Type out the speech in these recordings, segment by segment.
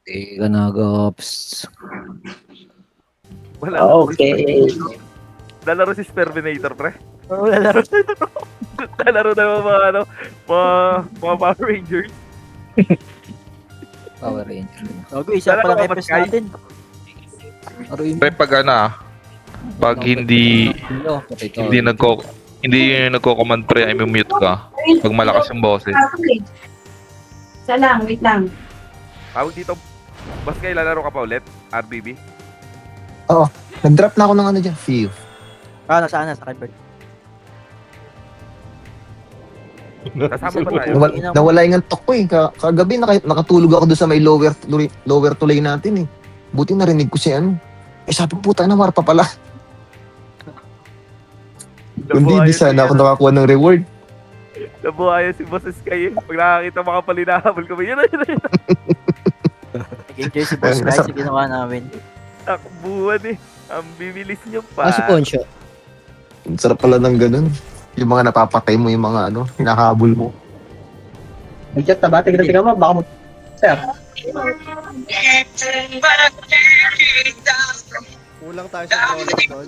Teka na, Gops. Wala. Okay. Lalaro si Sperminator, pre. Oo, lalaro. Lalaro na mga ano, mga Power Rangers. Power Ranger. Gago, isa pa lang FPS natin. Aroy mo. Pre, pag hindi nagko-command pre, ay mute ka. Pag malakas yung boses. Isa lang, wait lang. Tawag dito, bas kayo lalaro ka pa ulit? RBB? Nag-drop na ako ng ano dyan. Feel. Ah, nasaan na? Sa Kybert. Kasama pa tayo. Nawala yung antok ko eh. Kagabi nakatulog ako doon sa may lower tulay natin eh. Buti narinig ko si ano. Eh sabi ko, puta na, Marpa pala. Hindi, di sana ako nakakuha ng reward. Nabuhayan si Boss Sky eh. Pag nakakita mga palinahabol ko, yun na. Nag-enjoy si Boss guys sa ginawa namin. Takbuhan eh. Ang bibilis nyo pa. Ah, si Poncho. Ang sarap pala ng ganun. Yung mga napapatay mo, yung mga ano, hinahabol mo. Nag-chat na ba? Tingnan mo, baka mo... Sir. Kulang tayo sa brawler doon.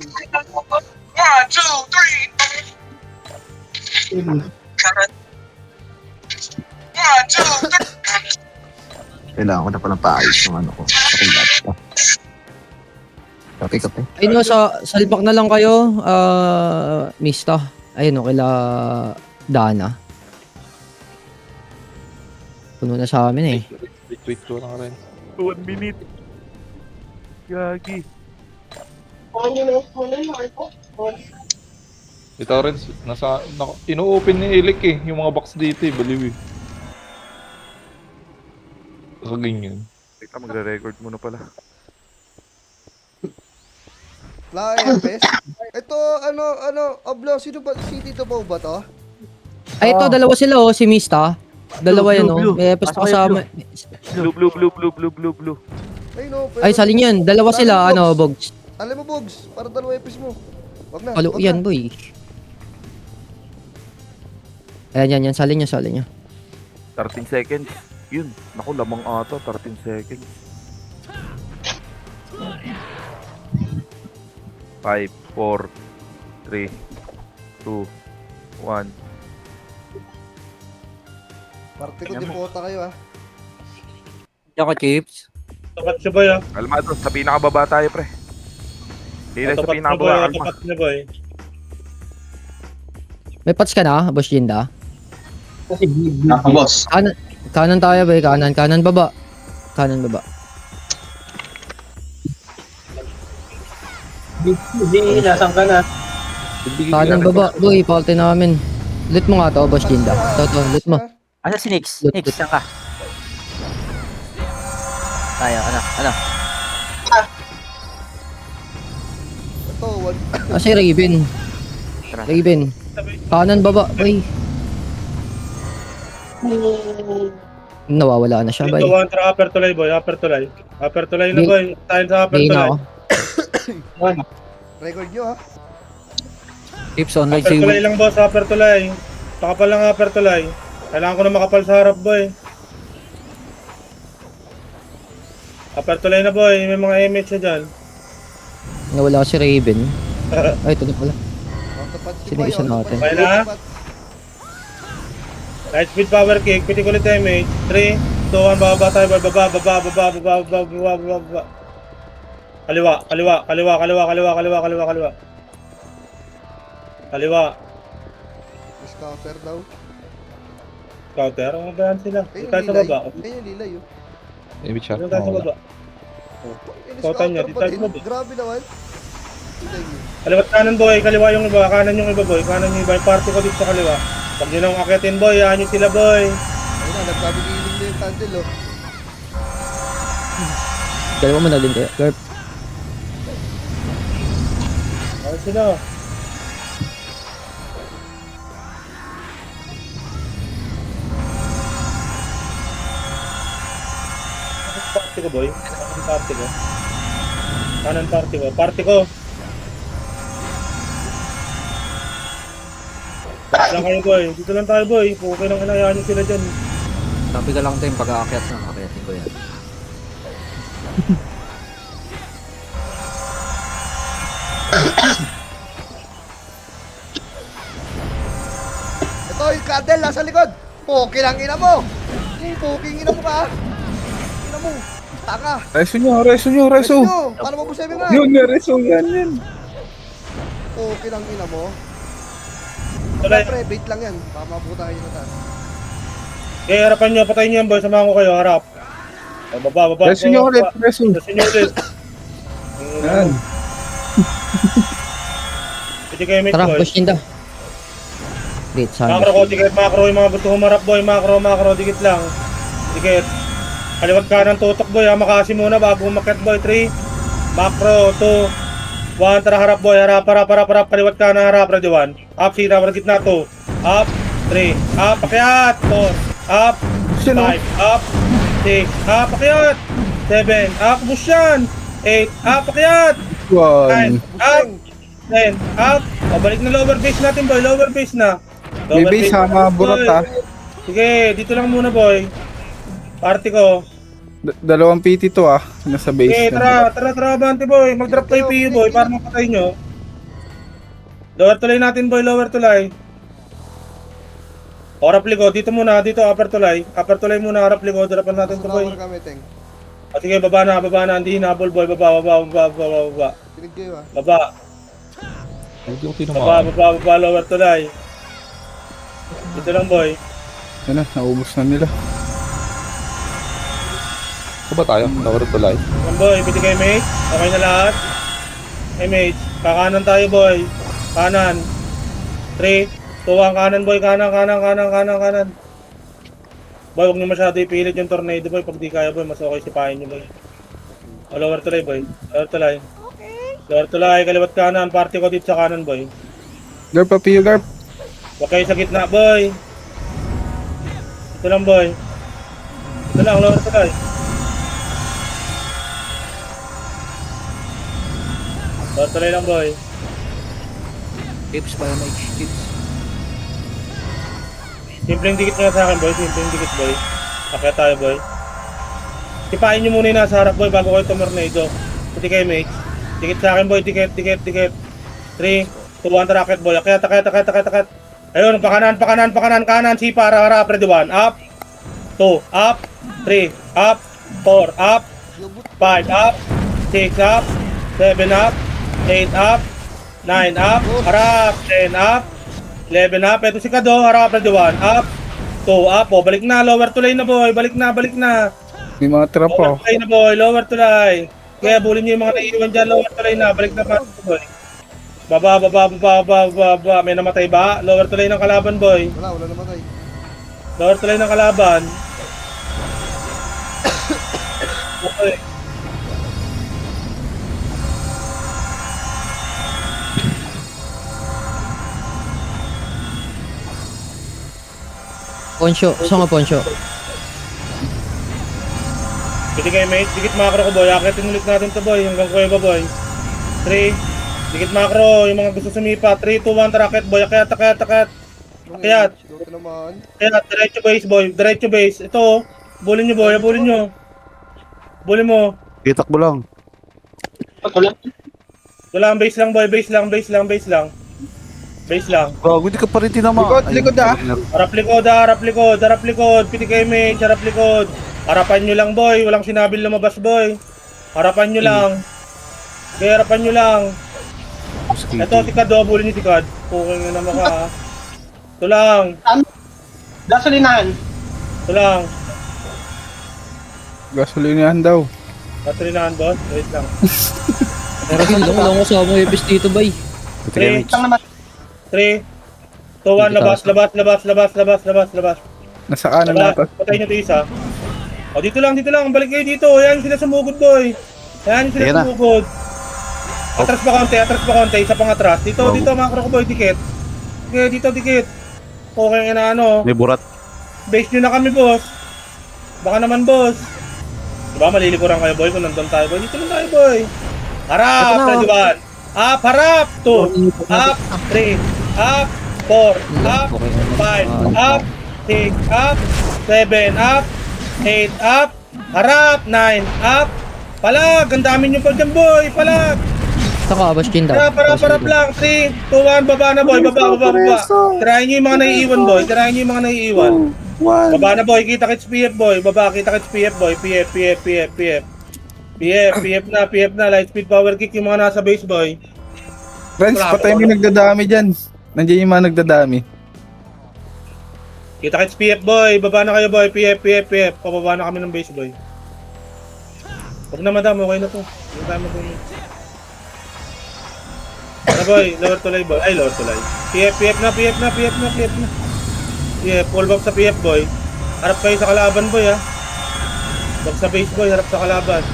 Kailangan ko na palang paayos yung ano ko. Sa kulat pa. Kape. Ay no, sa salpak na lang kayo, Mista. Ayun o, kila Dana. Puno na sa amin eh. Tweet ko lang rin. 1 minute. Gagi. Ito rin, ino-open ni Elik eh, yung mga box dito eh, baliw eh. So, ganyan. Teka, magre-record muna pala. Wala kang FPS. Ito, Oblo, sino ba? Si Tito Pao ba to? Ay ito, dalawa sila oh, si Mista. Dalawa yan oh. May epas pa kasama. Blue. Ay, no. Pero, Ay, salin yan. Dalawa sila, ano, Bogs. alam mo, Bogs, para dalawa FPS mo. Wag na. Halo, wag yan, na. boy. Ayan, yan. Salin niya. 13 seconds. Yun. Naku, lamang ata. 13 seconds. 5, 4, 3, 2, 1. Parte ko, dipota kayo ah. Ako, Chips. Tapat siya boy ah. Kalmado, sa pinakababa tayo, pre. Hindi sa pinakababa. Kalma. Tapat niya boy. May pats ka na, Boss Jinda? Boss. Kanan tayo, boy. Kanan baba. Kanan baba. Hindi, nasan ka na? Kanan baba, boy. Paultin namin. Lit mo nga to, Boss Jinda. To, lit mo. Asa si Nix? Lut- Nix, saan ka? Tayo, ano? Ito, one. Ah, si Raven. Tara. Raven. Kanan baba, boy. Nawawala na siya, boy. Ito, one tra upper tulay boy, upper tulay. Upper tulay na Di- boy. Tayo sa upper Hindi na tulay. ako. Record nyo ah. Chips online Upper tulay lang boss, upper tulay. Pakapal lang upper tulay. Kailangan ko na makapal sa harap boy. Upper tulay na boy, may mga image na dyan. Nawala si Raven. Ay, ito na pala. Autopad si Sino Boy, isa autopad natin? si Kaya Boy, na? autopad. Light speed power kick, pitik ulit image. 3, 2, 1, bababa tayo boy. Baba. Kaliwa. Scouter daw. Counter, ano ba yan sila? Ayun Dito tayo yung sa lilay. baba. Ayun yung lilay oh. Maybe chat Dito tayo sa mo. baba. Ayun, Scouter niya, scouter dito pa tayo din. sa baba. Grabe naman. Lilay yun. Kaliwa kanan boy, kaliwa yung iba, kanan yung iba boy, kanan yung iba, yung party ko dito sa kaliwa. Pag nyo nang akitin boy, aanyo sila boy. Ayun na, nagkabigiling na yung candle oh. Dalawa mo na din kayo. Garp. Ano sila? Party ko boy, kanan party ko. Kanan party ko, party ko. Lang kayo boy, dito lang tayo boy, okay lang kinayaan nyo sila dyan. Sabi ka lang tayo pag-aakyat na. Akyatin ko yan. Ito yung Cadel, nasa likod. Poki lang ina mo. Poking ina mo ka. Ina mo. Tanga. Reso nyo, reso nyo, reso. Nyo, paano mo busabi nga? Yun, reso yan, yan. Poki lang ina mo. Wala. Pre, bait lang yan. Baka mabuta kayo na tayo. Okay, harapan nyo, patayin nyo yan boy, samahan ko kayo, harap. Ay, baba. Reso nyo ulit, reso. Reso nyo ulit. Yan. Pwede kayo mate Tara, boy. push Inda. Great, Macro ko, dikit, macro, yung mga gusto humarap boy, macro, dikit lang. Dikit. Kaliwat kanan tutok boy, ha, makasi muna bago umakyat boy, 3. Macro, 2. 1, tara harap boy, harap, kaliwat kanan, harap, ready 1. Up, sira, gitna 2. Up, 3. Up, pakyat, 4. Up, 5. Up, 6. Up, pakyat. 7. Up, push yan. 8. Up, pakyat. 9. One. Up, 10. Up. O, balik na lower base natin boy, lower base na. May base ha, mga burot ha. Sige, dito lang muna boy. Party ko. Dalawang PT to ah. Nasa base Okay, na. tara, bante boy. Mag-drop kayo PU boy para mapatay nyo. Lower tulay natin boy, lower tulay. O, harap likod. Dito muna, dito upper tulay. Upper tulay muna, harap likod. Harapan natin to boy. Sunawar kami, Teng. O, sige, baba na. Hindi hinabol boy. Baba. Tinig kayo ah. Baba, Hindi ko tinamaan. baba, lower tulay. Dito lang boy. Yan na, naubos na nila. Ito ba tayo? Lower tulay. Yan boy, pwede kayo mate. Okay na lahat. Hey mate, kakanan tayo boy. Kanan. 3, 2, 1, kanan boy. Kanan. Boy, huwag nyo masyado ipilit yung tornado boy. Pag di kaya boy, mas okay sipahin nyo boy. O, lower tulay boy. Lower tulay, kaliwat kanan. Party ko dito sa kanan boy. Garp pa, PU Garp. Huwag kayo sa gitna boy. Ito lang boy. Ito lang, lower tulay. Lower tulay lang boy. Tips para may tips. Simpleng dikit nga sa akin boy, simpleng dikit boy. Akya tayo boy. Sipain nyo muna yung nasa harap boy bago kayo tumornado. Pati kayo mates. Dikit sa akin boy, dikit. 3, 2, 1, tarakit boy. Akyat. Ayun, pakanan. Kanan, sipa, harap, ready 1. Up. 2, up. 3, up. 4, up. 5, up. 6, up. 7, up. 8, up. 9, up. Harap. 10, up. 11 up. Ito si Kado, harap, ready 1. Up. 2, up. O, balik na. Lower tulay na boy. Balik na. May mga trap Lower oh. tulay na boy. Lower tulay. Kaya bulin nyo yung mga naiiwan dyan. Lower tulay na. Balik na pa boy. Baba. May namatay ba? Lower tulay ng kalaban boy. Wala namatay. Lower tulay ng kalaban. Okay. Poncho, gusto nga Poncho. Pwede kayo mate. Dikit macro ko boy. Akitin ulit natin to boy. Hanggang kuweba boy. 3. Dikit macro. Yung mga gusto sumipa. 3, 2, 1. Tarakit boy. Akyat. Akyat. Ito naman. Kaya diretso base boy, diretso base. Ito, bulin nyo boy, bulin nyo. Bulin mo. Itakbo lang. Wala ang base lang boy, base lang. Gago, hindi ka pa rin tinamaan. Likod ah. Harap likod. Piti kayo mate, harap likod. Harapan nyo lang boy, walang sinabing lumabas boy. Harapan nyo lang. Kaya harapan nyo lang. Ito, tikad, bulin nyo tikad. Puking na naman ka. Ito lang. Ito lang. Gasolinahan daw. Katrinahan boss, wait lang. Pero lang ko sa mga epis dito, bay. 3, 2, 1, labas. Nasa kanan Labas, natin. patay nyo ito isa. O, dito lang, balik kayo dito. Yan sila sumugod boy. Yan sila Ayan na. sumugod. Atras pa konti, isa pang atras. Dito, macro ko boy, dikit. Okay, dito, dikit. Okay na ano. May burat. Base nyo na kami, boss. Baka naman, boss. Diba, malilikuran kayo, boy, kung nandun tayo, boy. Dito lang tayo, boy. Harap, ready 1. Up, harap. 2. Up, 3. Up, 4. Up, 5. Up, 6. Up, 7. Up, 8. Up, harap. 9. Up, Palag! Ang dami nyo pa dyan, boy! Palag! Saka, Bastion daw. Para lang. 3, 2, 1, baba na, boy. Baba. Tirahin nyo yung mga naiiwan, boy. Tirahin nyo yung mga naiiwan. Baba na, boy. Kita kits PF, boy. Baba, kita kits PF, boy. PF na. Light speed power kick yung mga nasa base, boy. Friends, patay mo yung nagdadami dyan. Nandiyan yung mga nagdadami. Kita kits PF, boy. Baba na kayo, boy. PF. Pababa na kami ng base, boy. Huwag na, madam. Okay na to. Huwag tayo mag-ulit. Ano, boy? Lower tulay, boy. Ay, lower tulay. PF na. Full back sa PF, boy. Harap kayo sa kalaban, boy, ha. Back sa base, boy. Harap sa kalaban.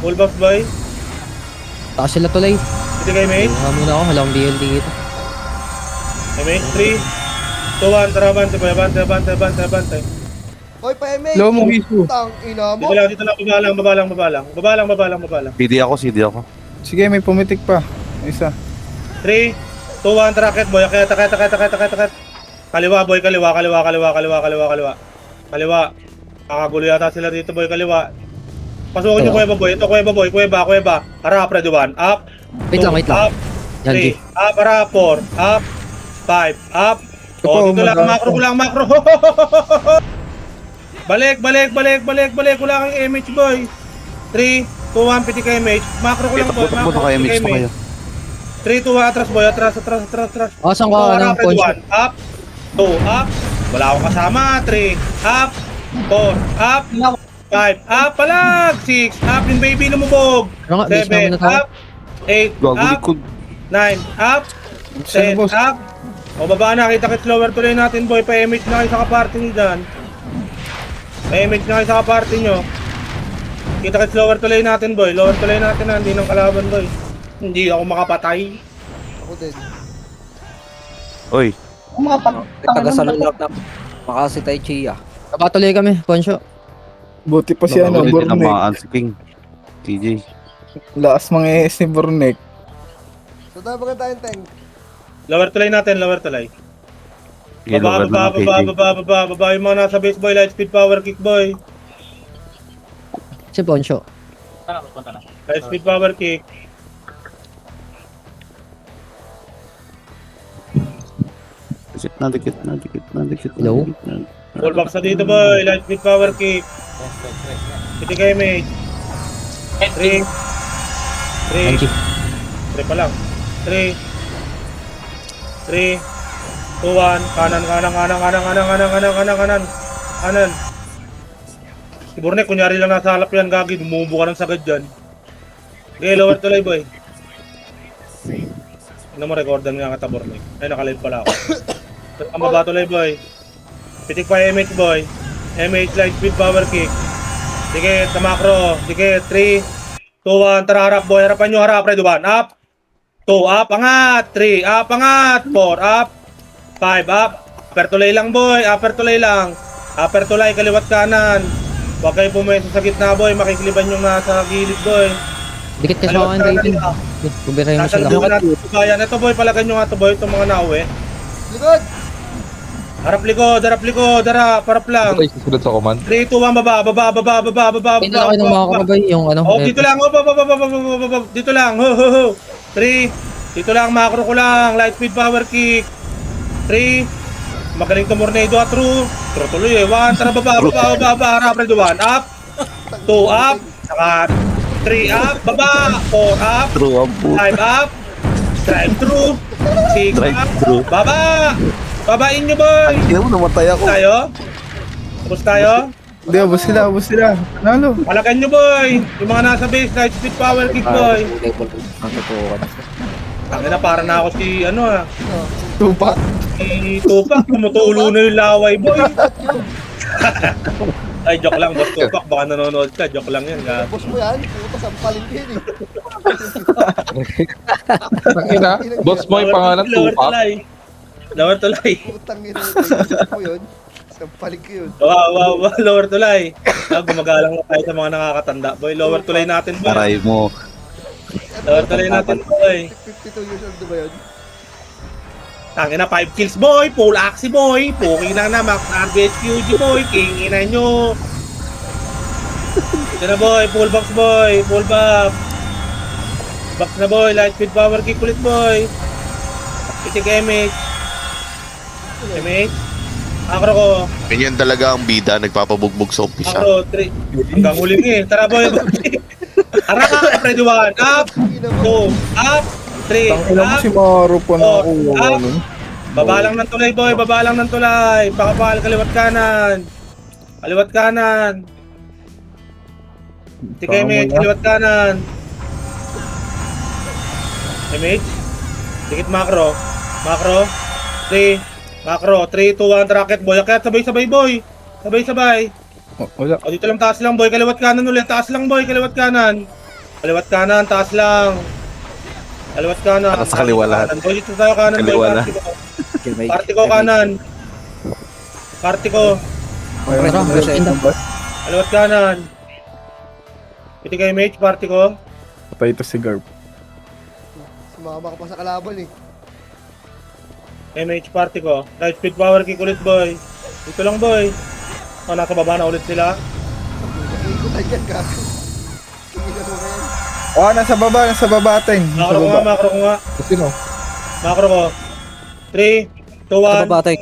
Full back, boy. Taas sila tuloy. Hindi kayo, mate. Muna ako, walang BLD dito. Hey, mate. 3, 2, 1. Tara, bante, boy. Bante. Hoy, pa-MA. Low mo, Hisu. Tang ina mo. Dito lang. Baba lang. CD ako. Sige, may pumitik pa. Isa. 3, 2, 1. Tracket, boy. Akit. Kaliwa, boy. Kaliwa. Kakagulo yata sila dito, boy. Kaliwa. Pasukin yung kuweba, boy. Ito, kuweba, boy. Kuweba. Harap, ready, 1. Up. Wait lang. Up. Yan, 3. G. Up, harap. 4. Up. 5. Up. Ito, Dito lang. Makro. Balik. Wala kang image, boy. 3, 2, 1. Piti ka image. Makro ko lang, boy. Buto kayo, mix pa kayo. 3, 2, 1. Atras, boy. Atras. Asan ka ng Ready, punch? 1. Up. 2. Up. Wala akong kasama. 3. Up. 4. Up. 5. Up. Palag. 6. Up. Yung baby lumubog. Ano nga, base 7. naman na tayo. Up. 8. Gago Up. likod. 9. Up. Saan 10. boss? Up. O baba na. Kita kits lower tuloy natin, boy. Pa-image na kayo sa kaparty nyo dyan. Pa-image na kayo sa kaparty nyo. Kita kits lower tuloy natin, boy. Lower tuloy natin na. Hindi ng kalaban, boy. Hindi ako makapatay. Ako din. Oy, Taga-salon lang na. Makasi tayo Chia. Kapatuloy kami, Poncho. Buti pa si ano, hindi Bornek. tinamaan si King. TJ. Lakas mga ES ni Bornek. So, tayo ba tayong tank? Lower tulay natin, lower tulay. Baba yung mga nasa base, boy. Light speed power kick, boy. Si Poncho. Light speed power kick. Dikit na. Hello? Full box na dito, boy. Light speed power kick. Piti kayo, mate. 3. Yan, G. 3 pa lang. 3. 2, 1. Kanan. Si Bornek, kunyari lang nasa halap yan, gagi. Bumubo ka ng sagad dyan. Okay, lower tulay, boy. Ano mo, recordan nga kita, Bornek. Ay, nakalive pala ako. Ang baba tulay, boy. Pitik pa MH, boy. MH light speed power kick. Dikit, sa macro. Dikit, 3, 2, 1. Tara, harap, boy. Harapan nyo, harap. Ready, 1. Up. 2, up. Angat. 3, up. Angat. 4, up. 5, up. Upper tulay lang, boy. Upper tulay lang. Upper tulay, kaliwat kanan. Huwag kayo pumeso sa gitna, boy. Makikiliban yung nasa gilid, boy. Dikit ka sa akin, Raven. Kubirahin mo Nasa sila. likod natin sa bayan. Ito, boy. Palagan nyo nga ito, boy. Itong mga nauwi. Likod! Harap likod. Harap lang. Ito susunod sa command. 3, 2, 1, baba. Hindi na kayo ng mga kakabay, yung ano. Oh, dito lang. Dito lang. Ho. 3. Dito lang. Macro ko lang. Light speed power kick. 3. Magaling to Mornado at true. True tuloy eh. 1. Tara, baba. Harap. Ready, 1. Up. 2, up. Saka 3, up. Baba. 4, up. True ang puto. 5, up. Drive through. 6, Drive up. through. Baba. Babain nyo, boy. Hindi mo, namatay ako. Tapos tayo? Hindi, ubos sila. Nalo. Palagan nyo, boy. Yung mga nasa base, light speed power kick, boy. Tangina na, para na ako si, Tupak. si Tupac. Tumutulo na yung laway, boy. Ay, joke lang, boss Tupac. Baka nanonood ka. Joke lang yan, ga. Boss mo yan, puta sampalin ko yun eh. Takina. Boss mo yung pangalan, Tupak. Lower tulay. Putang ina mo yun. Sampalin ko yun. Wow, lower tulay. Gumagalang na tayo sa mga nakakatanda, boy. Lower tulay natin, boy. Aray mo. Lower tulay natin, boy. 52 years old na ba yun? Tangina, 5 kills, boy. Full axi, boy. Puking lang na, Max RBHQG, boy. Kingina nyo. Ito na boy, full box boy, full box. Box na boy, light speed power kick ulit boy. Itik MH. MH. Akro ko. Ganyan talaga ang bida, nagpapabugbog sa umpisa. Akro, 3. Hanggang huling Tara boy, boy. Harap ka, Freddy 1. Up, 2, up, 3, up. Maro pa na ako. Baba lang ng tulay boy, baba lang ng tulay. Pakapal, kaliwat kanan. Kaliwat kanan. Itik MH, kaliwat kanan. MH. Dikit macro. Macro. 3. Macro. 3, 2, 1. Rocket boy. Kaya sabay-sabay boy. Sabay-sabay. Wala. O dito lang taas lang boy. Kaliwat kanan ulit. Taas lang boy. Kaliwat kanan. Kaliwat kanan. Taas lang. Kaliwat kanan. Para sa kaliwa lahat. Boy, dito tayo kanan boy. Kaliwa Party ko. Party ko kanan. Party ko. Kaliwat kanan. Piti kayo mate. Party ko. Patay ito si Garp. Sumama ka pa sa kalaban eh. MH party ko. Light speed power kick ulit boy. Dito lang boy. O, nasa baba na ulit sila. Ikutan yan, gago. Tingnan mo na yan. Ah, nasa baba, Teng. Macro ko nga, macro ko nga. Sino? Macro ko. 3, 2, 1. Babatay.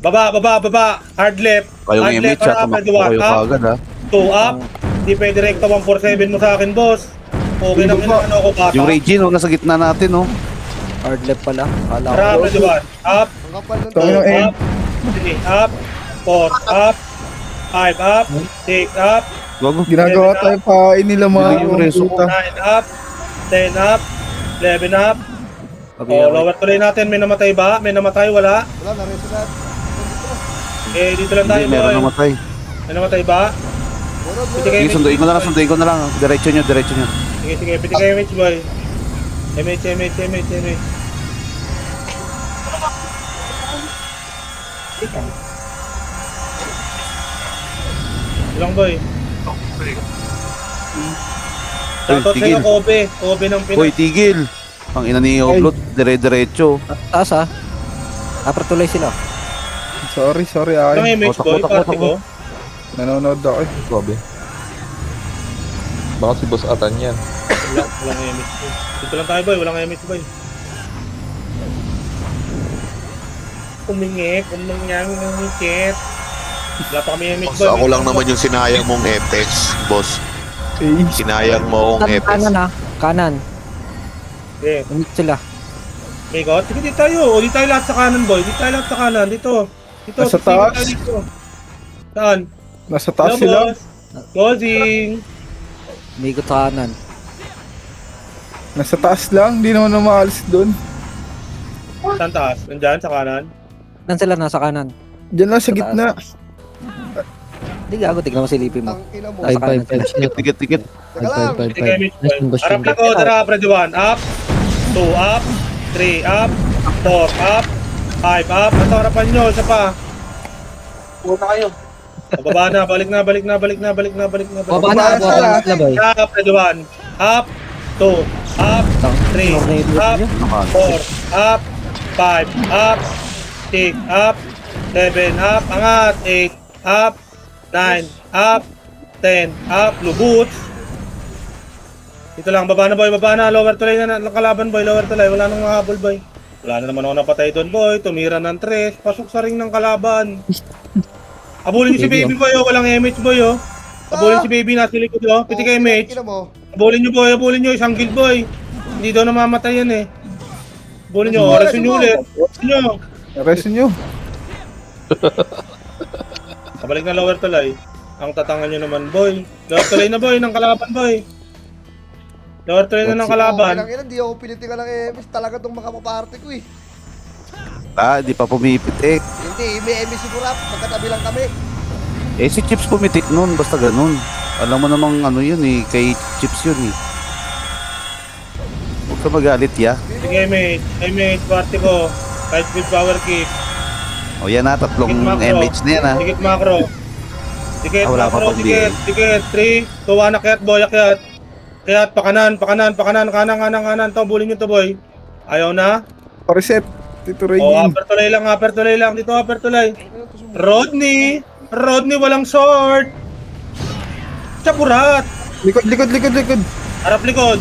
Baba. Hard left. Kayong Hard image left, at hard tumakbo kayo up. kagad ha. 2 up. Hindi pwede rekta 147 mo sa akin, boss. Okay lang yun, ano ako bata. Yung Regine, nasa gitna natin, oh. Hard left pala. Kala ko. Tara, Freddy 1. Up. Ang kapal ng Tangina, tao. eh. Up. 3 up. 4 up. 5 up. 6 up. Gago. Ginagawa tayo pa nila mga Yung reso ko. 9 up. 10 up. 11 up. Oh, lower tuloy natin. May namatay ba? May namatay? Wala? Wala, nareso na. Dito lang tayo, Hindi, meron boy. namatay. May namatay ba? Meron, Piti meron. kayo, Sige, sunduin ko na lang. Diretso nyo. Sige. Piti kayo, MH, boy. MH. Ilang, boy. Shoutout sa'yo, tigil. Kobe. Kobe ng Uy, Pinas. tigil. Ang ina ni upload, diretso. Taas ha. Upper tuloy sila. Sorry, Ilang ay. MH, boy? Takbo. Party ko. Nanonood ako eh. Grabe. Baka si Boss Atan yan. Walang MH, boy. Dito lang tayo, boy. Walang MH, boy. Umingit. Wala pa kami MH, Boss, boy. ako lang naman yung sinayang mong Apex, boss. Eh, Sinayang mo ang Apex. Kanan ha. Kanan. Okay. Umit sila. Okay, go. Sige, dito tayo. O, dito tayo lahat sa kanan, boy. Dito tayo lahat sa kanan. Dito. Nasa Sige, taas? tayo dito. Saan? nasa taas Hello, sila. boss. Closing. Umigot sa kanan. Nasa taas lang, hindi naman na maalis doon. Saan taas? Nandyan, sa kanan. Nan sila nasa kanan. Diyan lang sa Sa gitna. Hindi gago, tignan mo silipin mo. Ang ina mo. Ay, kanan sila. 5-5-5. Tikit. Teka lang. Sige, MH, boy. Nice, boss. Harap lang ko. Tara, Freddy 1. Up. 2 up. 3 up. 4 up. 5 up. Ito, harapan nyo. Isa pa. Baba na. Balik na. Baba na sila, boy. Up, Freddy 1. Up. 2 up. 3 up. 4 up. 5 up. 6 up. 7 up. Angat. 8 up. 9 up. 10 up. Luboots. Dito lang. Baba na, boy. Baba na. Lower tulay na. Kalaban, boy. Lower tulay. Wala nang mahabol, boy. Wala na naman ako napatay doon, boy. Tumira ng 3. Pasok sa ring ng kalaban. Abulin niyo si baby, boy. Oh. Walang MH, boy. Oh. Abulin si baby. Nasa likod, oh. Piti kay MH. Ina mo. Abulin niyo, boy. Abulin niyo. Isang guild, boy. Hindi daw namamatay yan, eh. Abulin niyo. Oras niyo ulit. Oras niyo. Arresto nyo. Kabalik na lower tulay. Ang tatangan nyo naman, boy. Lower tulay na, boy. Ng kalaban, boy. Lower tulay na ng kalaban. Ang ina, di ako pilitin ka lang MS. Talaga itong makapaparte ko eh. Di pa pumipitik. Hindi, may MS si Kurap. Magkatabi lang kami. Eh, si Chips pumitik nun, basta ganun. Alam mo namang ano yun eh, kay Chips yun eh. Huwag ka magalit, ya. Sige, mate, party ko. Tight speed power kick. O yan na, tatlong Tikit macro. MH na yan ha. Tikit macro. Tikit Wala pa macro, pang tikit. 3, 2, 1, akyat, boy, akyat. Akyat, pakanan. Kanan. To, bulin nyo to, boy. Ayaw na. Reset. Tito Oh, Regine. upper tulay lang. Dito, upper tulay. Rodney, walang sword. Siya burat. Likod, likod, likod, likod. Harap likod.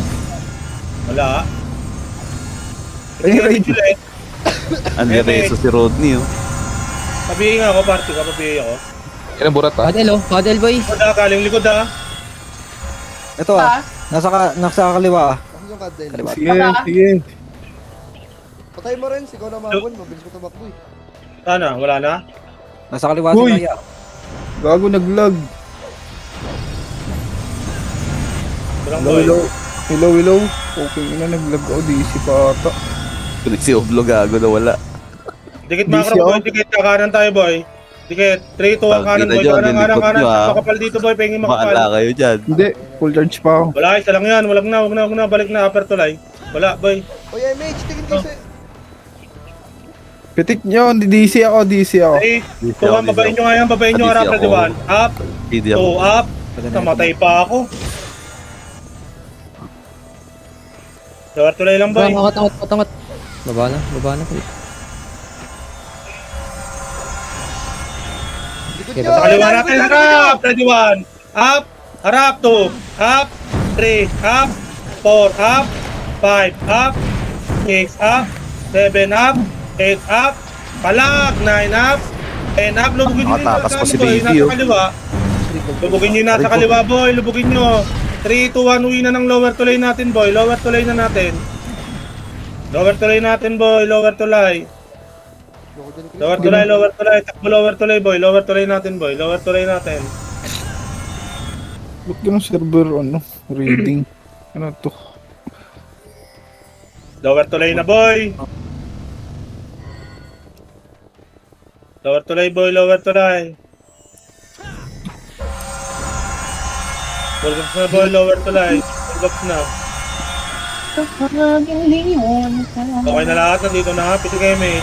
Wala. Ay, right. Ulit. Ang reso si Rodney, oh. Pabihin ako, party ka, pabihin ako. Yan ang burat, ha? Paddle oh, paddle boy. Likod ah, kaling likod ah. Ito nasa kaliwa. Ano yung kadel? Kaliwa. Sige, sige. Patay mo rin, sigaw na mabon. Mabilis ko tumakbo eh. Sana, wala na. Nasa kaliwa Uy! si Kaya. Gago, naglag. Walang Hello, boy. hello. Hello, hello. Okay, ina, naglag ako. DC pa ata. Kunik si Oblo gago na wala. Dikit Busy macro ako. boy, dikit kanan tayo boy. Dikit, 3, 2, 1 kanan Tangina boy. dyan, Kanan, yung likod nyo, ah. Makapal dito boy, pengin makapal. Maala kayo dyan. Hindi, full charge pa ako. Wala, isa lang yan. Wag na. Balik na, upper tulay. Wala boy. Oy, MH, tingin kayo sa... Pitik nyo, DC ako, DC ako. 3, 2, 1, babayin nyo nga yan. Babayin nyo Busy harap ako. na diwan. Up, Hindi 2, ako. up. Namatay pa ako. Lower tulay lang boy. Angat. Baba na. Likod Okay, nyo! Sa kaliwa Ayan, natin, likod harap! Ready one! Up! Harap! 2! Up! 3! Up! 4! Up! 5! Up! 6! Up! 7! Up! 8! Up! Palag! 9! Up! 10 up! Lubugin nyo yung Nakatakas pa si boy, Baby, nasa oh. kaliwa. Lubugin nyo yung nasa kaliwa boy! Lubugin nyo! 3, 2, 1, uwi na ng lower tulay natin boy! Lower tulay na natin! Lower tulay natin boy! Lower tulay! Loko dyan, Chris. Lower tulay, takbo lower tulay boy, lower tulay natin boy, lower tulay natin. Ba't ganun server, reading? Ano to? Lower tulay na boy. Lower tulay boy, lower tulay. Full box na boy, lower tulay. Full box na. Okay na lahat, nandito na, piti kayo may.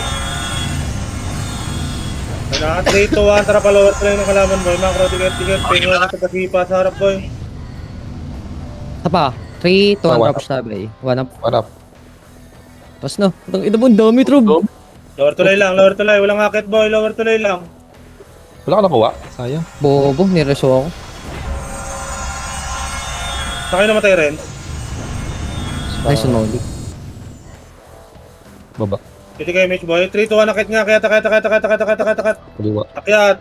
Na 3, 2, 1, tara pa lower tulay ng kalaban boy, macro, ticket, pengo na tagasipa sa harap boy. Isa pa. 3, 2, 1 One drops na boy. 1 up. What up? Tapos na. Ang ina mo, ang dami trob. Lower tulay lang, lower tulay, walang akit boy, lower tulay lang. Wala ka nakuha? Sayang. Bobo, nireso ako. Sa kayo namatay rin. Nice and molly. Baba. Piti kayo Mitch boy, 3, 2, 1, akit nga, kaya takat. Kaliwa. Akyat.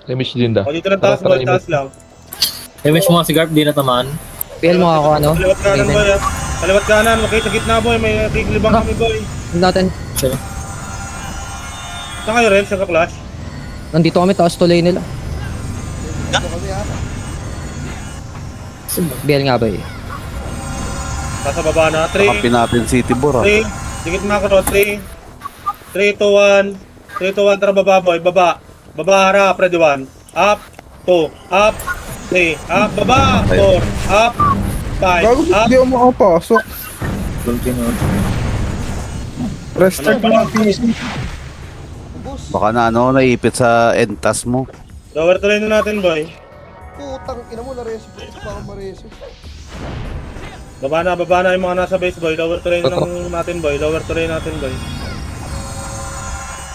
Damage din da. O dito lang taas boy, taas lang. Damage mo nga si Garp, di na tamaan. PL mo ako ano. Kaliwat kanan boy ah. Kaliwat kanan, okay sa gitna boy, may kiklibang kami boy. Natin. Saan kayo rin, sa clash? Nandito kami, taas tuloy nila. Dito kami ha. BL nga ba eh. Nasa baba na, 3, Kakampi natin City Bor, ah. 3, dikit macro, 3, 2, 1, tara baba boy, baba. Baba harap, ready 1. Up, 2, up, 3, up, baba, 4, up, 5, Gago, up. hindi ako makapasok. Restart mo ng PC. Ubus. Baka na naipit sa entas mo. Lower tuloy na natin boy. Putang ina mo, nareso. Putang pa ako mareso. Baba na yung mga nasa base boy. Lower tuloy na lang natin boy. Lower tuloy natin boy.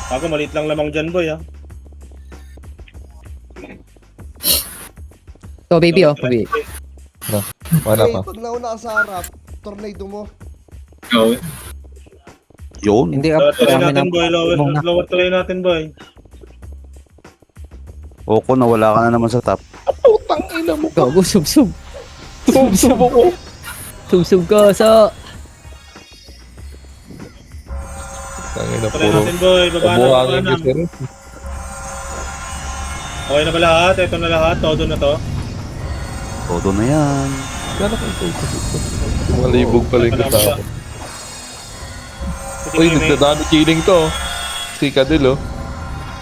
Ako maliit lang lamang dyan boy ah. So baby oh, baby. Wala Hey, pa. pag nauna ka sa harap, tornado mo. Oo. Yun. Hindi ka Lower tuloy kami natin na. boy. Lower tuloy natin boy. Oko, nawala ka na naman sa top. Putang ina mo. Gago, sub-sub. Sub ako. Sub-sub ka sa... Tangina, Tuloy puro. natin boy. Baba na. Buhangin kasi rin. Okay na ba lahat? Ito na lahat. Todo na to. Todo na yan. Mga libog pala yung kasama. Uy, nagdadami killing to. Si Kadil, oh.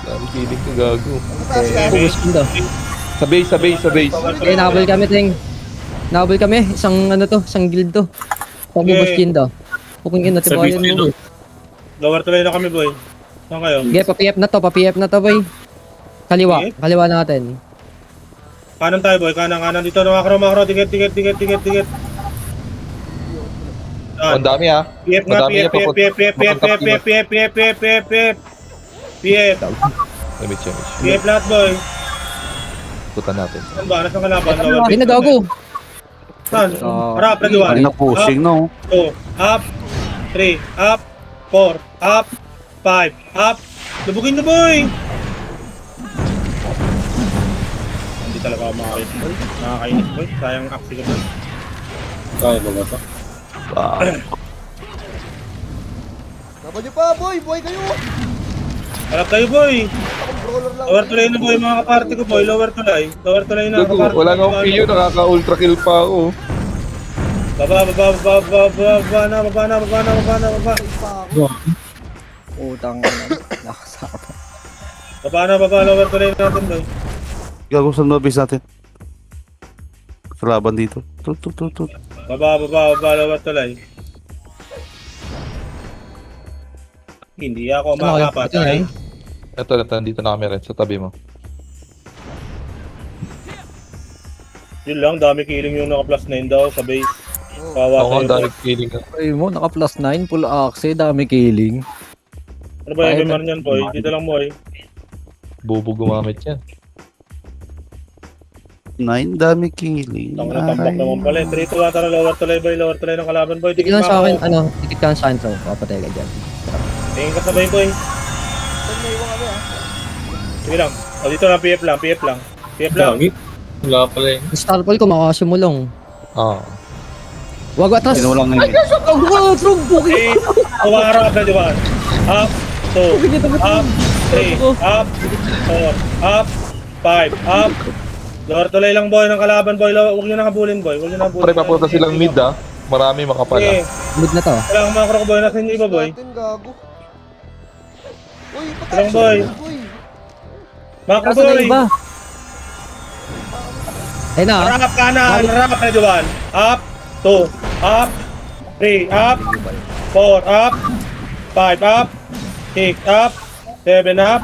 Dami killing to, gago. Mataas ka. Pugos ko daw. Sa base, sa base, sa base. Eh, nakabal kami, Teng. Nakabal kami. Isang ano to, isang guild to. Pagubos Okay. yun daw. Pupungin natin Sa bawalan base mo. Lower tuloy na kami boy. Saan kayo? Sige, pa-PF na to, boy. Kaliwa, Okay. kaliwa natin. Kanan tayo boy. Kanan. Dito na macro. Ticket. Ang dami, ha. PF nga, Madami yan, PF. Damage. PF lahat boy. ikutan natin. Saan ba? Nasaan kalaban? Lower Ay, base. nagago. Saan? Ah, Harap, ready one. Kanina pushing, no? 2, up, 3, up, 4, up, 5, up. Lubugin na, boy! Hindi talaga ako makakainis, boy. Nakakainis, boy. Sayang aksi ko, boy. Kaya ba ba ito? Laban niyo pa, boy. Buhay kayo. Harap tayo, boy. Akong brawler lang. Lower tulay na, boy. Mga kaparty ko, boy. Lower tulay. Lower tulay na. Gago, kaparty wala ko, nga akong boy. PU, nakaka-ultra kill pa ako. Baba na. Utang na. Nakasama. Baba, lower tulay natin, boy. Gago sa nobis natin. Kalaban dito. Tut. Baba, lower tulay. Hindi ako Ano kayo? makapatay. Ito, dito na kami rin sa tabi mo. Yun lang, dami killing yung naka plus 9 daw sa base. Kawa Ako sa'yo, ang dami feeling. Ay mo, naka plus 9, full axe, dami killing. Ano ba yung MMR niyan, boy? Dito lang, boy. Bobo gumamit yan. 9, dami killing. Ang natambak naman pala. 3 to 1, tara, lower tulay, boy. Lower tulay ng kalaban, boy. Tignan sa akin, tikit ka sa akin to. Kapatay ka dyan. Tingin ka sabay, boy. Saan may iwan kami, ha? Sige lang. O, dito lang, PF lang. PF lang. Gagi. Wala pala eh. Starfall ko, makasimulong. Ah. Wag atras. Sino lang ngayon? Wag, trog, Okay. Umarap na, di ba? Up, 2, up, 3, up, 4, up, 5, up. Lower tulay lang, boy, ng kalaban, boy. Huwag nyo nakabulin, boy. Huwag nyo nakabulin. Pre, papunta silang mid ah. Marami Okay. makapala. Mid na to. Wala akong makro ko, boy. Nasa inyo iba, boy. Natin, gago. Uy, Ilang boy? Uy. Makro, Kaso na boy. iba. Ayun na. Harap kanan, harap ready one. Up, 2, up, 3, up, 4, up, 5, up, 6, up, 7, up.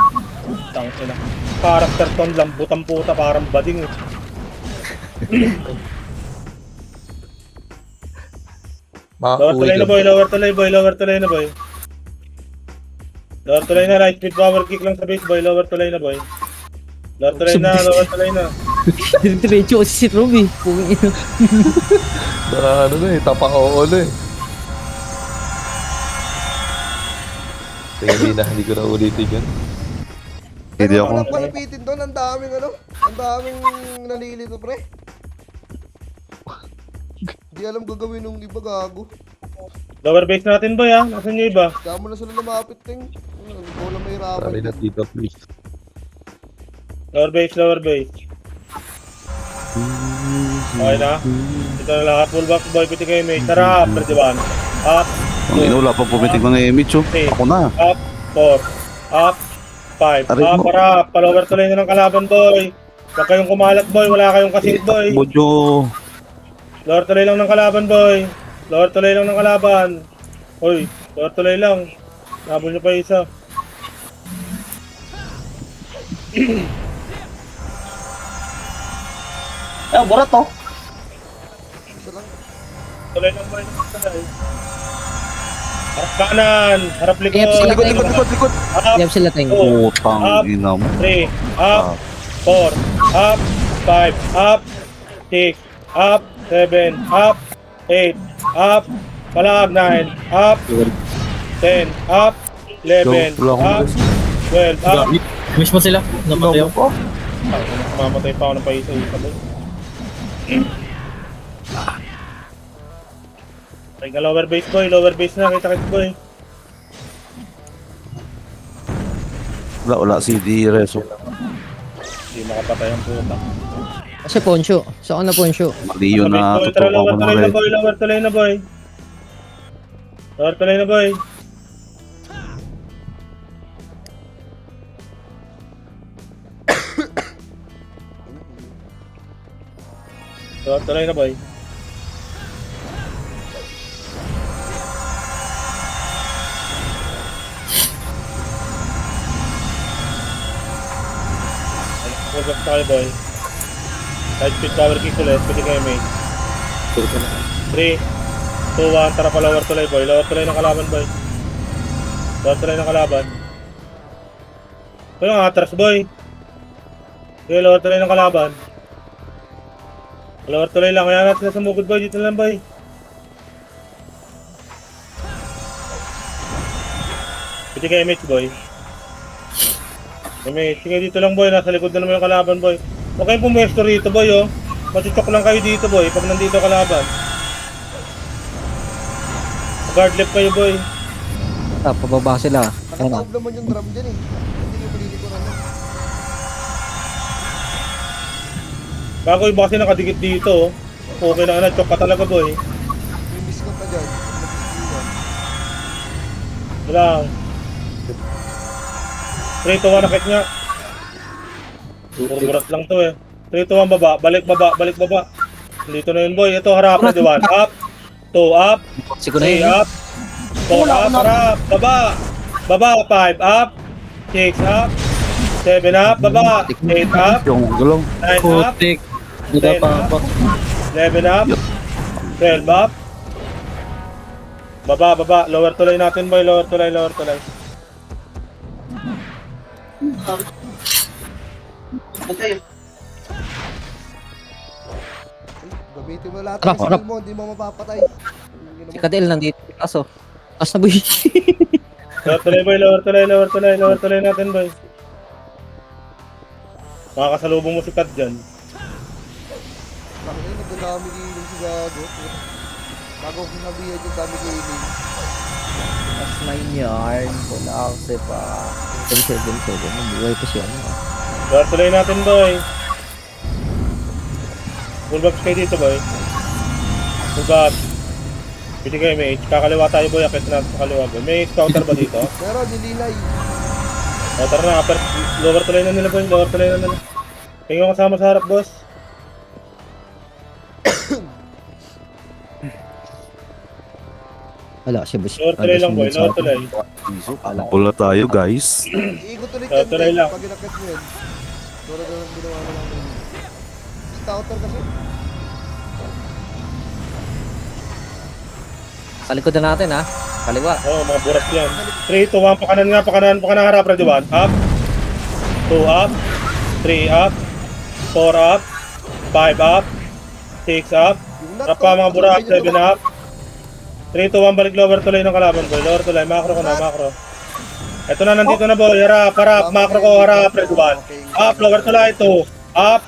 Tangina. Character ton lang, butang puta, parang bading. Lower tulay na, boy, lower tulay, boy, lower tulay na, boy. Lower tulay na, light speed power kick lang sa base, boy, lower tulay na, boy. Lower tulay na, lower tulay na. Diretso kasi si Ruby. Pungin. Ano na eh, tapak oo na eh. Sige, hindi ko na ulitin yun. Hindi Ano ako. walang palapitin doon? Ang daming ang daming nalilito, pre. Di alam gagawin nung iba, gago. Lower base natin, boy, ha? Nasaan yung iba? Kaya mo na sila lumapit, ting. Ikaw lang may hirapan. Sorry na dito, please. Lower base, lower base. Okay na? Ito na lahat. Full box, boy. Piti kayo, mate. Tara, ready one. Up, Ang ina, wala pang pumitig mga image, oh. Ako na. up, 4, up, 5, Aray up, mo. para. Palover tuloy na ng kalaban, boy. Huwag kayong kumalat, boy. Wala kayong kasing, boy. Bodyo. Lower tuloy lang ng kalaban, boy. Lower tuloy lang ng kalaban. Hoy, lower tuloy lang. Nabol nyo pa isa. Isa lang. Tuloy lang, boy. Tuloy. Harap kanan. Harap likod. Yep, sila tayo. Likod. Up, Yep, sila tayo. Putang Up. ina mo. 3, up, 4, up, 5, up, 6, up, 7, up, 8, up, palag 9, up, 10, up, 11, Wala akong up, guess. 12, up. Gagi. Miss mo sila. Namatay ako. Mamatay pa ako ng paisa-isa, boy. Ay, lower base, boy. Lower base na. Kita-kit, boy. Wala. CD Reso. Hindi makapatay ang puta. Kasi Poncho. Saan na Poncho? Mali yun na Boy, totoo tara, ako lower na tuloy na, rin. boy. Lower tuloy na, boy. Lower tuloy na, boy. Lower tuloy na, boy. Focus tayo, boy. Side speed power kick ulit. Pwede kayo, mate. 3, 2, 1. Tara pa lower tuloy, boy. Lower tuloy ng kalaban, boy. Lower tuloy ng kalaban. Ito yung atras, boy. Okay, lower tuloy ng kalaban. Lower tuloy lang. Kaya natin sa mugod boy. Dito lang boy. Pwede kayo MH boy. MH. Sige dito lang boy. Nasa likod na naman yung kalaban boy. Huwag kayong pumesto rito boy oh. Matutok lang kayo dito boy. Pag nandito kalaban. Guard left kayo boy. Pababa sila. Nakataob naman yung drum dyan eh. Hindi ko palilikuran na. Bago iba kasi nakadikit dito oh. Okay na na. Chok ka talaga boy. May miss ka pa dyan. Wala. 3 to 1 nakit nga. Burat lang to eh. 3 to 1 baba. Balik baba. Balik baba. Dito na yun boy. Ito harap na 1. Up. 2 up. Siko na 3 yun. up. 4 up. Harap. Baba. Baba. 5 up. 6 up. 7 up. Baba. 8 up. Yung gulong. 9 up. Putik. 10 up. 11 up. 12 up. Baba. Baba. Lower tuloy natin boy. Lower tuloy. Lower tuloy. Gamitin mo lahat Harap, ng harap. skill mo, hindi mo mapapatay. Si Kadel nandito. Kaso. Taas na boy. Lower tuloy boy, lower tuloy, lower tuloy, lower tuloy natin boy. Makakasalubong mo si Kat dyan. Bakit yun, nagdadami giling si Gago. Bago ko sabihin yung dami giling. Mas 9 yarn. Wala kasi pa. 7. Mabuhay pa siya. Lower tuloy natin boy. Full box kayo dito boy. Full box. Pwede kayo may H. Kakaliwa tayo boy, akit natin sa kaliwa boy. May H counter ba dito? Pero nililay. O tara na, upper, lower tuloy na nila boy, lower tuloy na nila. Tingnan ko kasama sa harap boss. Wala si boss. Lower tuloy lang boy, lower tuloy. Wala tayo, guys. Iikot ulit Ah, yan. tuloy lang. Pag inakit mo yan. Tulad na lang ginawa na lang. Scouter kasi. Sa likod na natin ha. Kaliwa. Oo, mga buras yan. 3, 2, 1, pakanan nga, pakanan harap, ready 1, up. 2 up. 3 up. 4 up. 5 up. 6 up. Harap pa mga buras, 7 up. 3, 2, 1, balik lower tuloy ng kalaban boy. Lower tuloy, macro ko na, macro. Ito na, nandito na boy. Harap, harap, macro ko, harap, ready 1. Up, lower tuloy, 2. Up.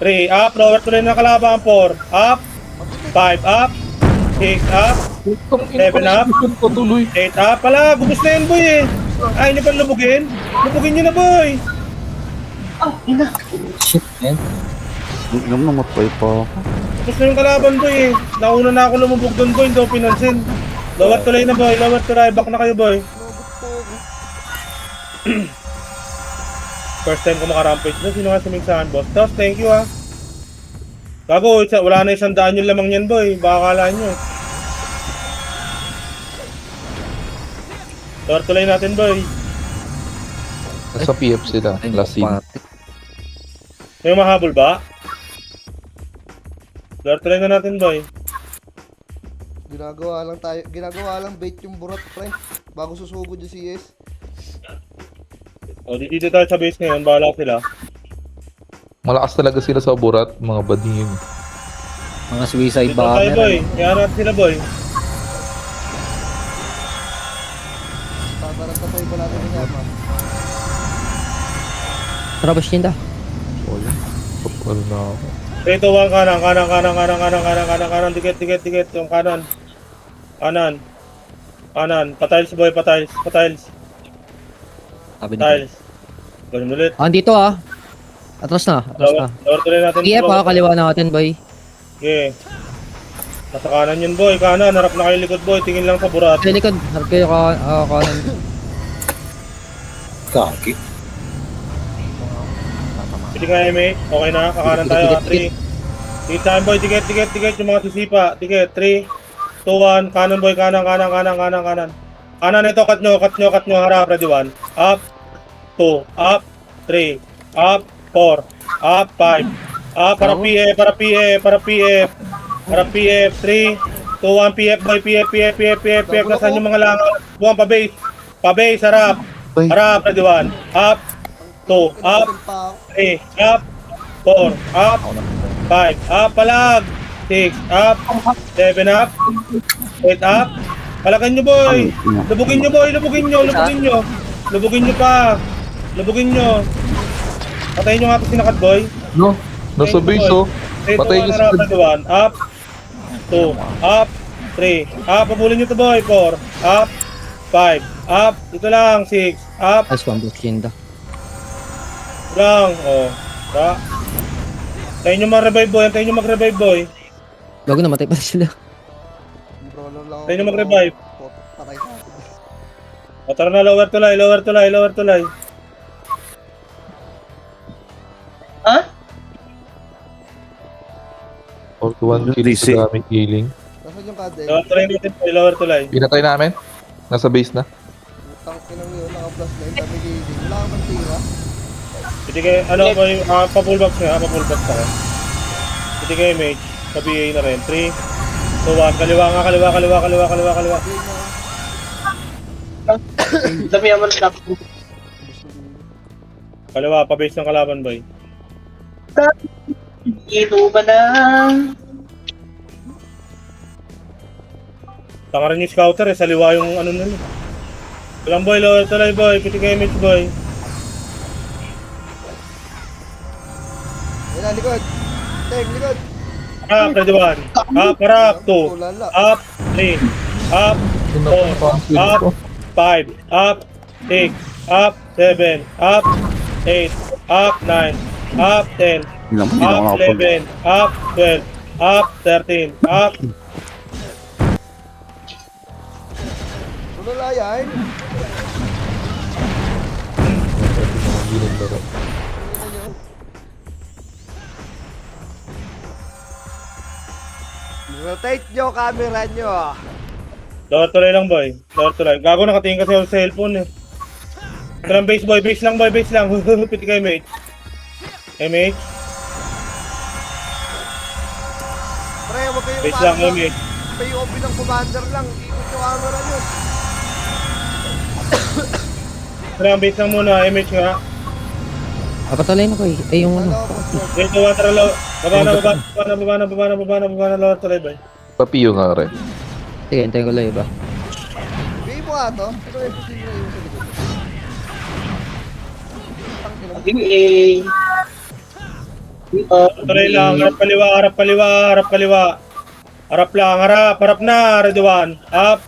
3 up, lower tuloy ng kalaban, 4. Up. 5 up. 6 up. 7 up. 8 up. Pala, bubos na yun boy eh. Ay, hindi pa lubugin. Lubugin nyo na boy. Shit man. Yung namatay pa ako. Bubos na yung kalaban boy eh. Nauna na ako lumubog doon boy, hindi ako pinansin. Lower tuloy na boy, lower tuloy. Back na kayo boy. First time ko makarampage na, sino nga sumingsahan boss? Tapos, thank you ah. Gago, wala na 100 yung lamang yan boy. Baka akala nyo. Lower tuloy natin boy. Nasa PF sila. Last scene. May mahabol ba? Lower tuloy na natin boy. Ginagawa lang bait yung burat, pre. Bago susugod yung CS. O, dito tayo sa base ngayon, bahala sila. Malakas talaga sila sa burat, mga bading yun. Mga suicide Dito tayo bomber. boy, kaya natin sila boy. Tatarang ka tayo pala natin yan, man. Tara boss, Kinda. Ano na ako. 3, 2, 1, kanan, dikit, yung kanan. Kanan, patiles boy, patiles. Sabi ni Tiles. Ganun ulit. Dito ah. Atras na. Lower tuloy natin. PF ah, kaliwa natin boy. Okay. Nasa kanan yun boy, kanan, harap na kayo likod boy, tingin lang sa burat. Sa likod, harap kayo kanan. Kaki. Pwede ka MH, okay na, kakanan tayo, 3. Dikit saan boy, dikit, yung mga sisipa, dikit, 3, 2, 1, kanan boy, kanan. Kanan ito, cut nyo, harap, ready 1. Up, 2, up, 3, up, 4, up, 5, up, para PF, 3, 2, 1, PF boy, PF, nasan yung mga langaw, buwan, pa-base, harap, ready 1, up, 2, up, 3, up, 4, up, 5, up, palag, 6, up, 7, up, 8, up, palagan nyo boy, lubugin nyo boy, lubugin nyo pa, lubugin nyo. Patayin nyo nga ito sinakat boy. No, nasa base oh. Patay niyo sa 1, up, 2, up, 3, up, pabulin nyo to boy, 4, up, 5, up, ito lang, 6, up, As one block Shinda. lang, oh, ta. Tayo nyo mag-revive boy, tayo nyo mag-revive boy. Bago namatay pa sila. Bro, lang ako. Tayo nyo mag-revive. Patay sa atin. O tara na, lower tulay, lower tulay, lower tulay. Or to 1 kill DC. sa daming healing. Nasaan yung kadel? Lower tulay natin boy, lower tulay. Pinatay namin. Nasa base na. Utang kinang yun, naka-plus na yung dami giling. Wala ka bang tira? Hindi kayo, ano boy, pa-pullbox nga, pa-pullbox ako. Hindi kayo mage, pa-BA na rin. 3, 2, 1, kaliwa nga, kaliwa. Dami naman sa Kaliwa, pa-base ng kalaban boy. ito ba na? Tanga rin yung scouter eh, saliwa yung ano nun. Walang boy, lower tulay boy, piti kayo mage boy. Ayun na, likod. Teng, likod. Up, ready 1. Up, harap, 2. Ulala. Up, 3. Up, 4. Up, 5. Up, 6. Up, 7. Up, 8. Up, 9. Up, 10. Up, 11. Up, 12. Up, 13. Up. Ulala yan. Rotate nyo, camera nyo. Lower tulay lang boy. Lower tulay. Gago nakatingin kasi ako sa cellphone eh. Ito lang base boy. Base lang boy. Base lang. Piti kayo mate. MH. Pre, huwag kayong Base lang umaasa. MH. May open ng commander lang. Ikot yung camera nyo. Ito lang base lang muna. MH nga. Papatulay na ko eh. Eh yung ano. Ano, boss? Dito water low. Baba na lower tulay boy. Papiyo nga rin. Sige, hintayin ko lang iba. Bigay mo nga to. Ito yung posible na yung sa likod. Tangin na. Tuloy lang, harap kaliwa, harap kaliwa, harap kaliwa. Harap lang, harap na, ready 1. Up,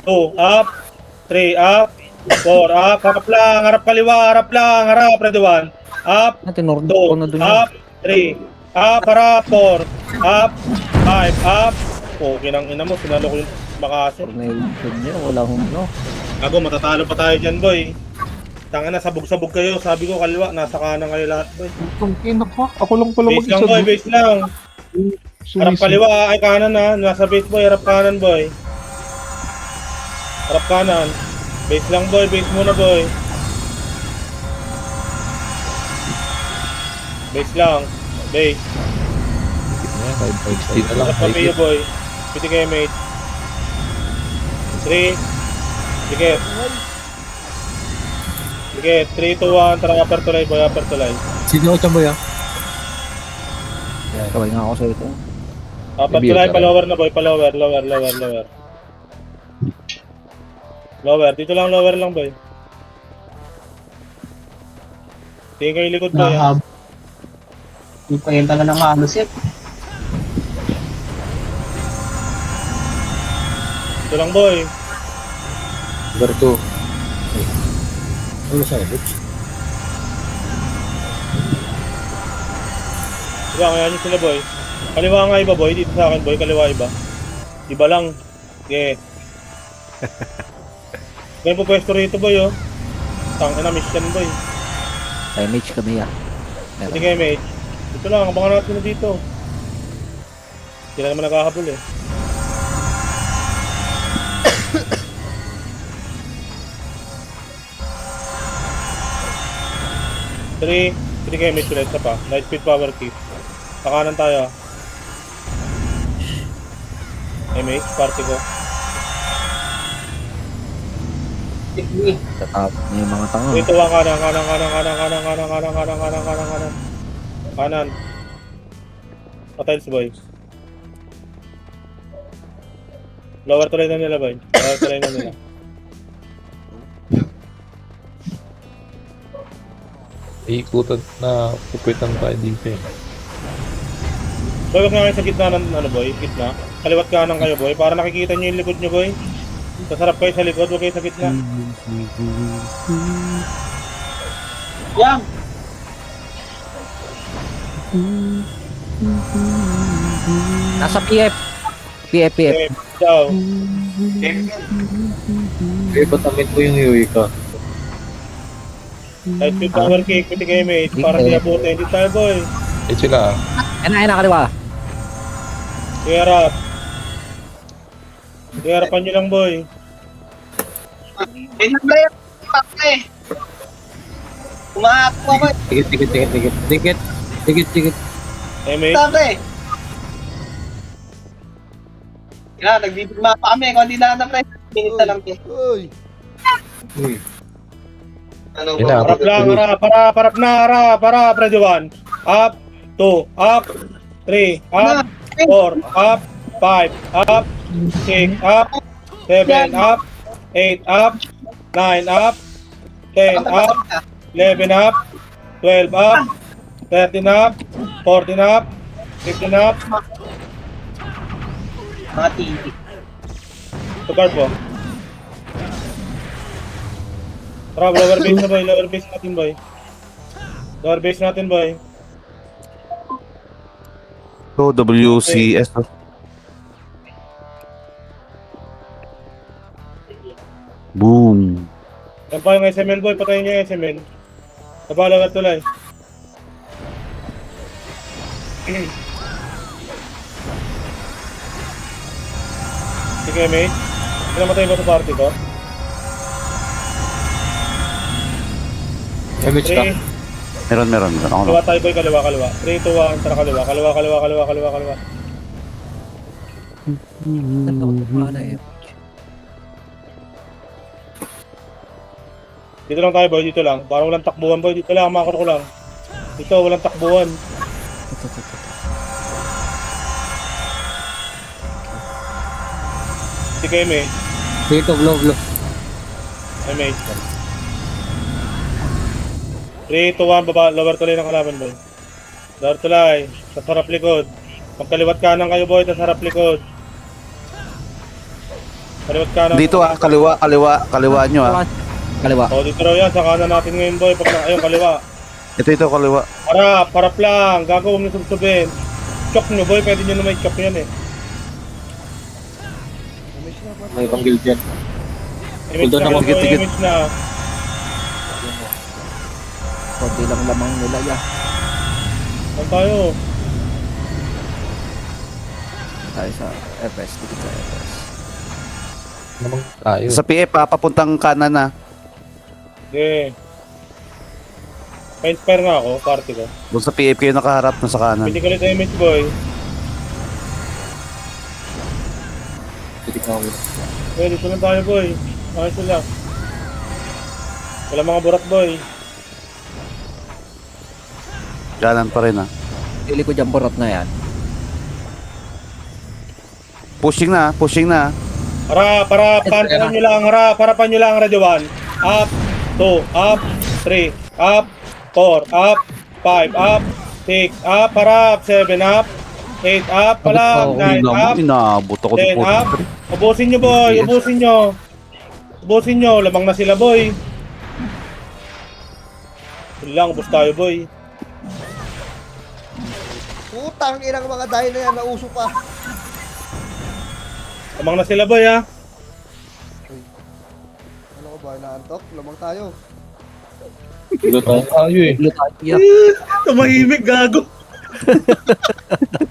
2, up, 3, up, 4, up, harap kaliwa, harap lang, harap, ready 1. Up, Natin, 2, ko na dun. up, 3, up, harap, 4, up, 5, up. Oh, kinang ina mo, sinalo ko yung makasir. Na yung niya, wala akong ano. Ako, matatalo pa tayo dyan, boy. Tanga na, sabog-sabog kayo. Sabi ko, kaliwa, nasa kanan kayo lahat, boy. Tungkin ako. Ako lang pala Base lang, boy, base lang. Harap kaliwa, ay kanan na. Nasa base, boy. Harap kanan, boy. Harap kanan. Base lang, boy. Base muna, boy. Base lang. Base. 560 na lang. Harap kayo, boy. Piti kayo, mate. 3. Sige. Sige, 3, 2, 1. Tara, upper tulay, boy. Upper tulay. Sino ko chamboy ah? Kaway nga ako sa ito. Upper tulay, pa-lower na, boy. Pa-lower, lower. Lower. Dito lang, lower lang, boy. Tingin kayo likod, boy. ah. Yung pahenta na ng halos yan. Ito lang, boy. Berto. Ano siya? Diba, kaya nyo sila, boy. Kaliwa nga iba, boy. Dito sa akin, boy. Kaliwa iba. Iba lang. Okay. Ngayon po pwesto rito, boy, oh. Tangin na, mission, boy. Image kami ah. Hindi kayo, mate. Dito lang, abangan natin na dito. Hindi na naman naghahabol, eh. Three kayo, mate. Ulit sa pa. Light speed power keep. Pakanan tayo, ah. MH, party ko. Tatap na yung mga tanga. Ito ang kanan. Kanan. Patiles boy. Lower tuloy na nila boy. Lower tuloy na nila. Ikutan na pupitan tayo dito eh. Boy, wag nga kayo sa gitna ng ano boy, gitna. Kaliwat kanan kayo boy, para nakikita nyo yung likod nyo boy. Sasarap kayo sa likod, wag kayo sa gitna. Yang! Nasa PF. PF. Okay, ciao. Eh, patamit ko yung Yui ka. Kahit yung power kick, pwede kayo mate, para di abutin. Hindi tayo boy. Eh sila. Ayun na, kaliwa. Iharap. Iharapan nyo lang boy. Eh, naglayan! Pakte! Umaako ako eh! Tikit. Eh mate, Sabi! Kaya, nagbibigma pa kami. Kung hindi na pre, minute na lang to. Uy. Ano Ina, ba? harap lang, harap, ready 1. Up, 2, up, 3, up, 4, up, 5, up, 6, up, 7, up, 8, up, 9, up, 10, up, 11 up, 12 up, 13 up, 14 up, 15 up. Mga TV. Tugar po. Tara, lower base na boy, lower base natin boy. Lower base natin boy. So, WCS. Boom. Yan pa yung SML boy, patayin niyo yung SML. Nabalagat tulay. Sige mate. Pinamatay ba sa party ko? Damage ka. 3, Meron. Ako na. kaliwa tayo boy, kaliwa. 3, 2, 1, tara kaliwa. Kaliwa. Dito lang tayo boy, dito lang. Parang walang takbuhan boy, dito lang, makakot ko lang. Dito, walang takbuhan. Sige kayo mate. Dito, blow. Ay mate. 3, 2, 1, baba, lower tuloy ng kalaban boy. Lower tuloy, sa harap likod. Magkaliwat kanan kayo boy, sa harap likod. Kaliwat kanan. Dito kaliwa nyo Kaliwa. O, dito raw yan, sa kanan natin ngayon boy, pag ayun, kaliwa. Ito kaliwa. Harap lang, gago, huwag nyo subsubin. Chok nyo boy, pwede nyo na may chok yan eh. May ibang guild yan. Image Hold on na, ako, boy, tigit. image na. Konti lang lamang nila ya. Saan tayo? Tayo sa FS. Dito sa FS. Naman tayo. Sa PF, papuntang kanan na. Okay. Pa-inspire nga ako, party ko. Doon sa PF kayo nakaharap na sa kanan. Pwede ko ulit sa image boy. Pwede ka ako. Okay, dito lang tayo boy. Ayos sila. Wala mga burat boy. Kanan pa rin Pili ko dyan, borot na yan. Pushing na. Harapan nyo lang, ready 1. Up, 2, up, 3, up, 4, up, 5, up, 6, up, harap, 7, up, 8, up, palang, 9, up, Inabot ako 10, up. Ubusin nyo boy, ubusin nyo, lamang na sila boy. Yun lang, ubus tayo boy. Putang inang mga dahil na yan, nauso pa. Lamang na sila boy ha. Ano ko ba, naantok? Lamang tayo. Tayo eh. Tumahimik gago.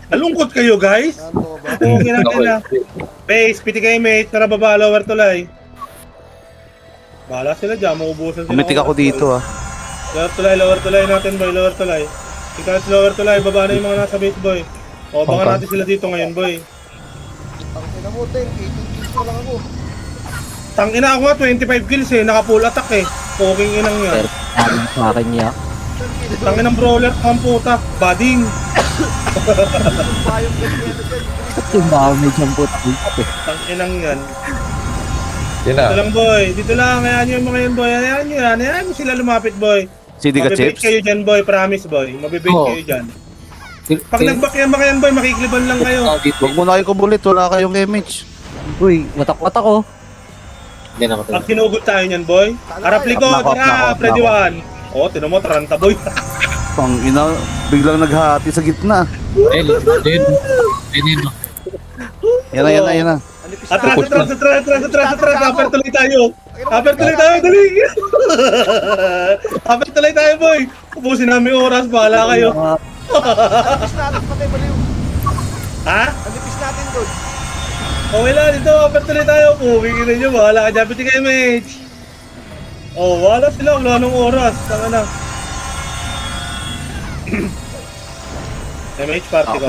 Nalungkot kayo guys. Naantok ba? Oo, ginagana. Base, piti kayo mate, tara baba, lower tulay. Bahala sila dyan, maubusan sila. Pumitik ako dito Lower tulay natin boy, lower tulay. Ikaw lower tulay, baba na yung mga nasa base boy. O, baka natin sila dito ngayon boy. Ang ina mo, 10, 18 kills pa lang ako. Tangina ako nga, 25 kills eh, naka full attack eh. Poking inang yan. Sa akin niya. Tanginang brawler, ang puta, bading. Yung bayong ganyan na dyan. Yung damage ang puta. Tangkinang yan. Yan na. Dito lang, boy. Dito lang. Hayaan nyo yung mga yan, boy. Hayaan nyo yan. Hayaan nyo sila lumapit, boy. CD ka Mabibait chips? kayo dyan, boy. Promise, boy. Mabibait Oo. kayo dyan. Pag nag-back yan, boy, makikliban lang kayo. Huwag mo na kayo kumulit, wala kayong image. Uy, matak-matak oh. Pag sinugod tayo niyan, boy. Harap likod, Nako, tara, nako, Freddy nako. One. Oo, tinan mo, taranta, boy. Pang ina, biglang naghati sa gitna. Yan na. Atras. Aper tuloy tayo. Dali. Aper tuloy tayo, boy. Ubusin namin yung oras, bahala kayo. Nalipis natin patay baliw. Ha? Nalipis natin doon. Okay lang, dito, aper tuloy tayo. Pumingin nyo, bahala ka dyan. Piti kayo, mate. Oh, wala sila, wala nung oras. Tanga na. MH party ko.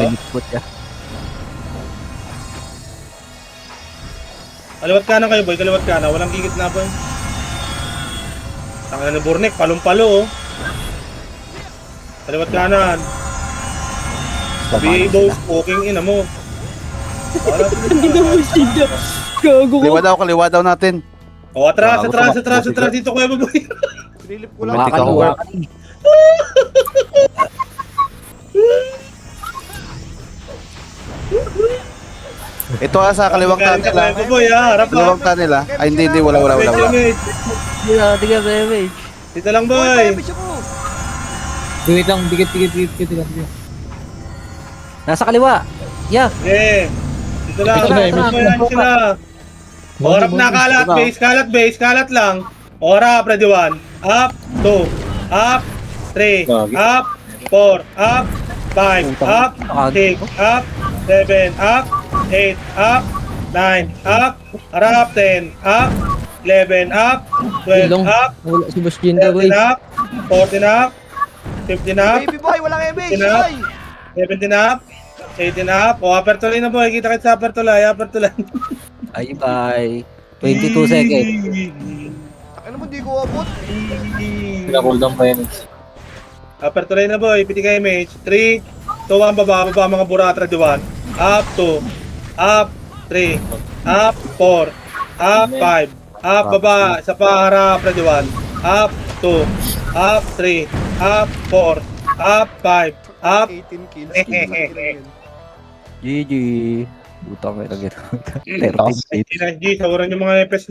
Kaliwat kanan kayo, boy. Kaliwat kanan. Walang gigit na, boy. Tanga na Burnek. Palong-palo, oh. Kaliwat kanan. BA boss. Poking ina mo. Hindi na mo siya. Gago ko. Kaliwa daw natin. Oh, atras. Dito ko yung boy. Pinilip ko lang. Matik ako. Ito sa kaliwang kanila. Kaya boy, ha. Harap ha. Kaliwang kanila. Ay, hindi. Wala. MH. Tiga damage. Dito lang, Boy, boy. pabis ako. Wait lang, dikit. Nasa kaliwa. Yeah. Yeah. Dito lang. Dito na, Boy, yan sila. O, harap na, kalat lang. O, harap, ready 1. Up, 2. Up, 3. Up, 4. Up, 5. Up, 6. Up, 7. Up, 8. Up, 9. Up, harap, 10. Up, 11. Up, 12. Ilong. Up, Wala si Boss Jinda, 13 boy. up, 14 up, 15 up, Baby boy, walang MH. Enough. Ay. 17 up, 18 up. O, upper tuloy na, boy. Kita sa upper tuloy. Ay, bye. 22 seconds. Ano mo, di ko abot. Upper tuloy na, boy. Piti kayo, mage. 3, 2, 1, baba mga buratra, 1. Up, 2. Up, 3. Up, 4. Up, 5. Up, baba. Sa paharap, ready 1. Up, 2. Up, 3. Up, 4. Up, 5. Up. 18 kills. King lang yun. GG. Butang ina gano'n. 13 G, sawaran yung mga FS